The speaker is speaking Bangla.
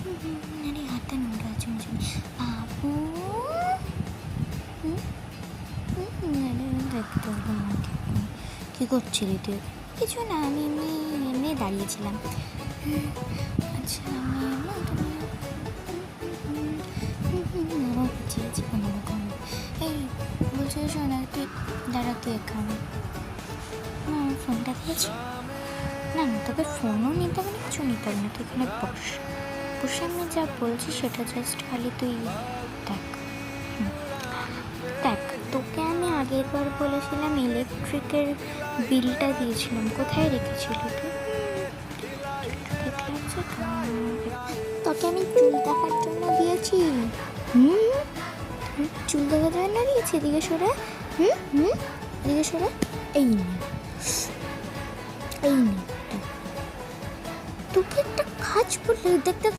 আরে হাতটা নোংরা আছে বাবু। দেখতে হলো না, কী করছিলি তুই? কিছু না, আমি এমনি দাঁড়িয়েছিলাম। আচ্ছা আমি আমার চেয়েছি কোনো রকম। এই বলছি শোনা, তুই দাঁড়া, তুই এখানে ফোনটা দিয়েছি। না না, তোকে ফোনও নিতে হবে না, কিছু নিতে হবে না, তুই এখানে বসে আমি যা বলছি সেটা জাস্ট খালি তুই দেখ। দেখ, তোকে আমি আগের বার বলেছিলাম ইলেকট্রিকের বিলটা দিয়েছিলাম, কোথায় রেখেছিলি তুই? তোকে আমি চুল দেখার জন্য দিয়েছি। চুল দেখার জন্য দিয়েছি। এদিকে সরে, এদিকে সরে। এই নে, এই নে, তোকে একটা কাজ করলে দেখতে